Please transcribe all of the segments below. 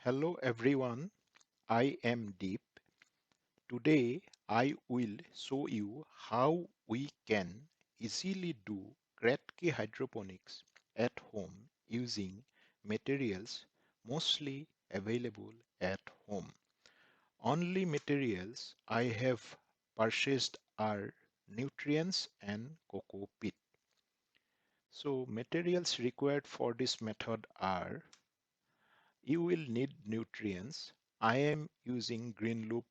Hello everyone, I am Deep. Today I will show you how we can easily do Kratky hydroponics at home using materials mostly available at home. Only materials I have purchased are nutrients and coco peat. So materials required for this method are: you will need nutrients. I am using Green Loop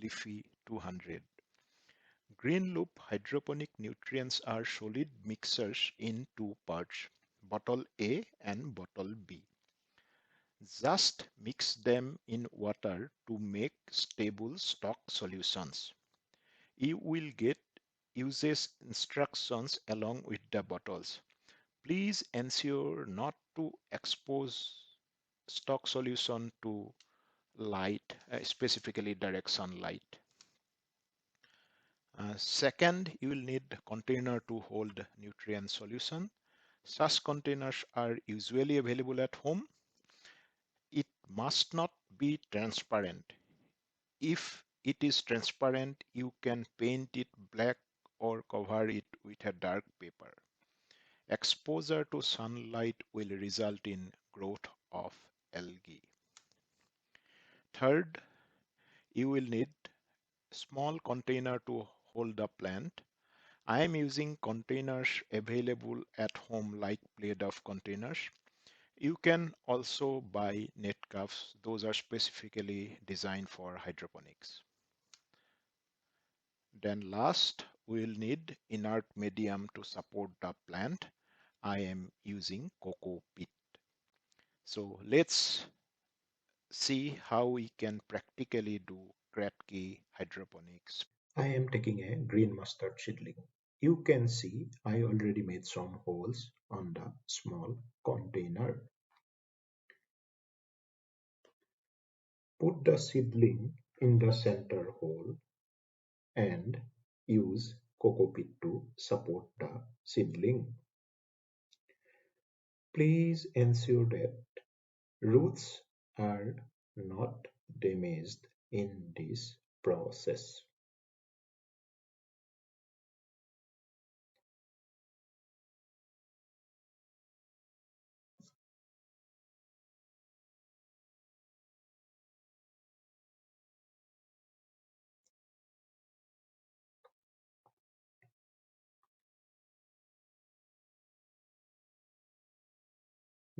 Leafy 200. Green Loop hydroponic nutrients are solid mixers in two parts, bottle A and bottle B. Just mix them in water to make stable stock solutions. You will get uses instructions along with the bottles. Please ensure not to expose stock solution to light, specifically direct sunlight. Second, you will need container to hold nutrient solution. Such containers are usually available at home. It must not be transparent. If it is transparent, you can paint it black or cover it with a dark paper. Exposure to sunlight will result in growth of algae. Third, you will need small container to hold the plant. I am using containers available at home like play duff containers. You can also buy net cups. Those are specifically designed for hydroponics. Then last, we'll need inert medium to support the plant. I am using coco peat. So let's see how we can practically do Kratky hydroponics. I am taking a green mustard seedling. You can see I already made some holes on the small container. Put the seedling in the center hole and use coco peat to support the seedling. Please ensure that roots are not damaged in this process.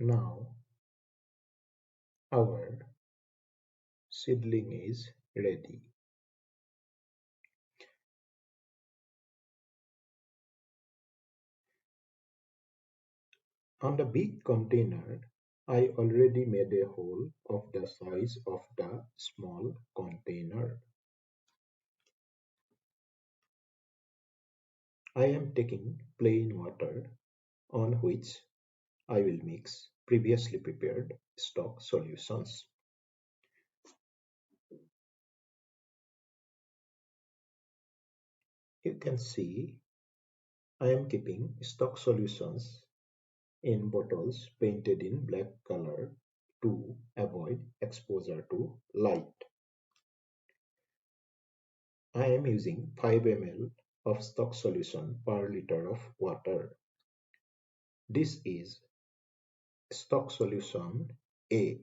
Now our seedling is ready. On the big container, I already made a hole of the size of the small container. I am taking plain water on which I will mix previously prepared stock solutions. You can see I am keeping stock solutions in bottles painted in black color to avoid exposure to light. I am using 5 ml of stock solution per liter of water. This is stock solution A.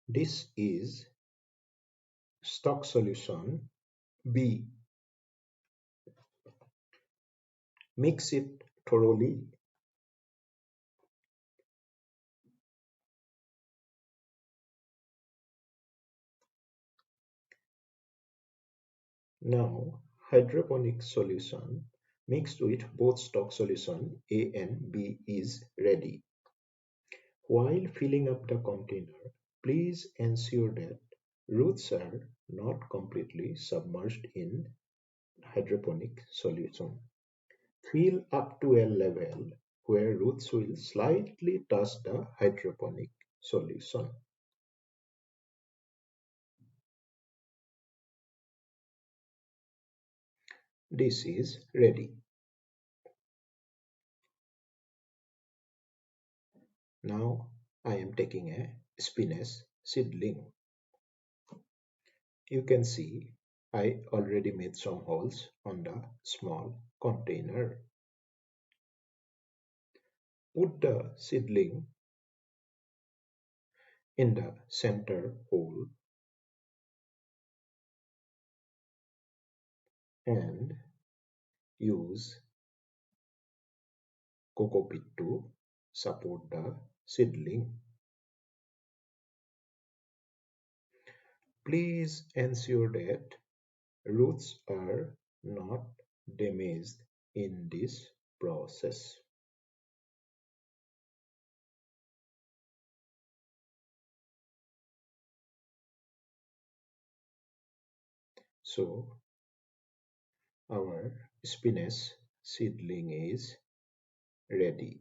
This is stock solution B. Mix it thoroughly. Now, hydroponic solution mixed with both stock solution A and B is ready. While filling up the container, please ensure that roots are not completely submerged in hydroponic solution. Fill up to a level where roots will slightly touch the hydroponic solution. This is ready. Now I am taking a spinach seedling. You can see I already made some holes on the small container. Put the seedling in the center hole and use cocoa to support the seedling. Please ensure that roots are not damaged in this process. So our spinach seedling is ready.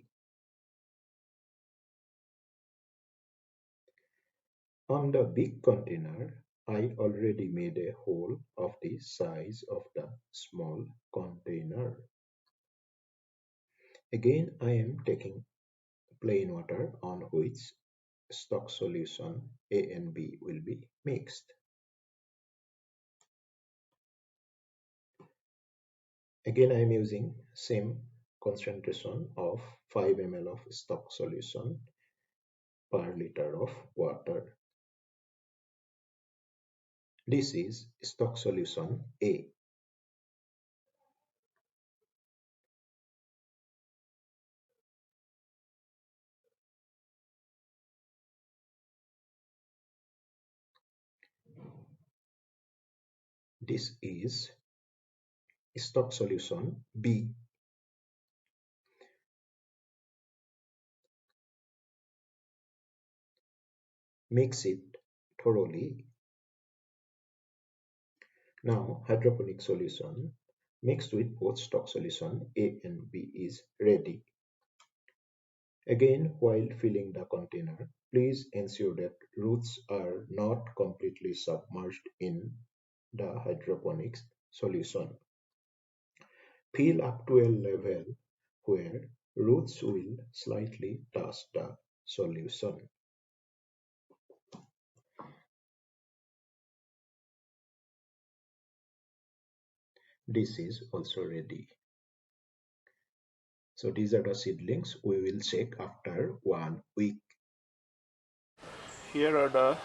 On the big container, I already made a hole of the size of the small container. Again, I am taking plain water on which stock solution A and B will be mixed. Again, I am using same concentration of 5 ml of stock solution per liter of water. This is stock solution A. This is stock solution B. Mix it thoroughly. Now hydroponic solution mixed with both stock solution A and B is ready. Again, while filling the container, please ensure that roots are not completely submerged in the hydroponics solution. Fill up to a level where roots will slightly touch the solution. This is also ready. So these are the seedlings we will check after 1 week. Here are the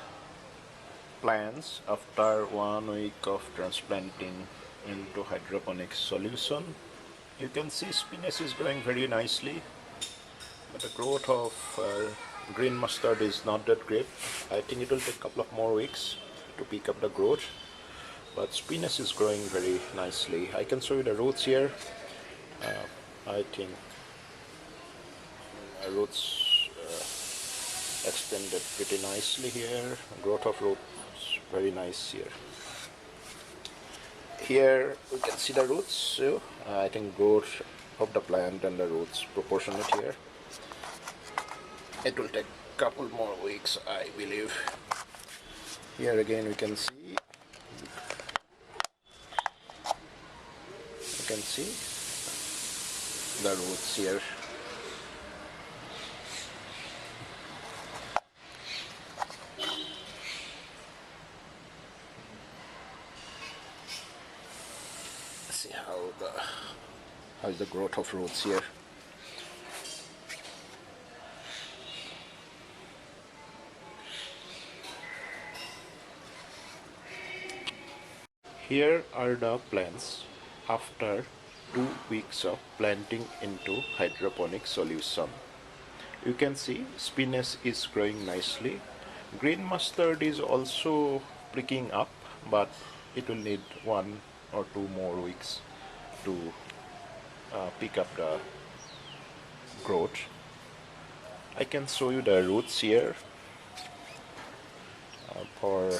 plants after 1 week of transplanting into hydroponics solution. You can see spinach is growing very nicely, but the growth of green mustard is not that great. I think it will take a couple of more weeks to pick up the growth, but spinach is growing very nicely. I can show you the roots here. I think roots extended pretty nicely here. Growth of roots very nice here. Here we can see the roots. So I think growth of the plant and the roots proportionate here. It will take couple more weeks, I believe. Here again we can see the roots here. See how is the growth of roots here. Here are the plants after 2 weeks of planting into hydroponic solution. You can see spinach is growing nicely. Green mustard is also pricking up, but it will need 1 or 2 more weeks to pick up the growth. I can show you the roots here. For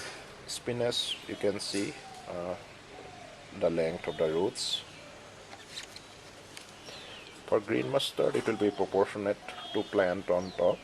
spinach, you can see the length of the roots. For green mustard, it will be proportionate to plant on top.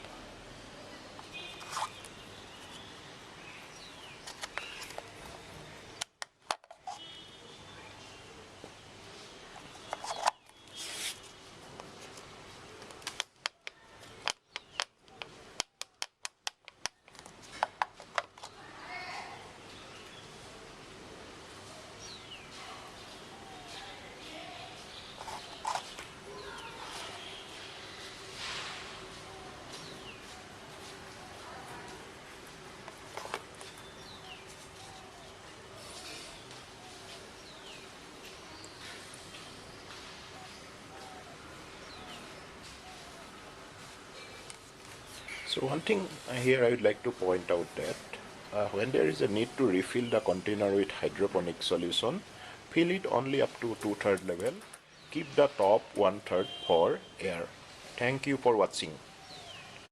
So one thing here I would like to point out that when there is a need to refill the container with hydroponic solution, fill it only up to 2/3 level. Keep the top 1/3 for air. Thank you for watching.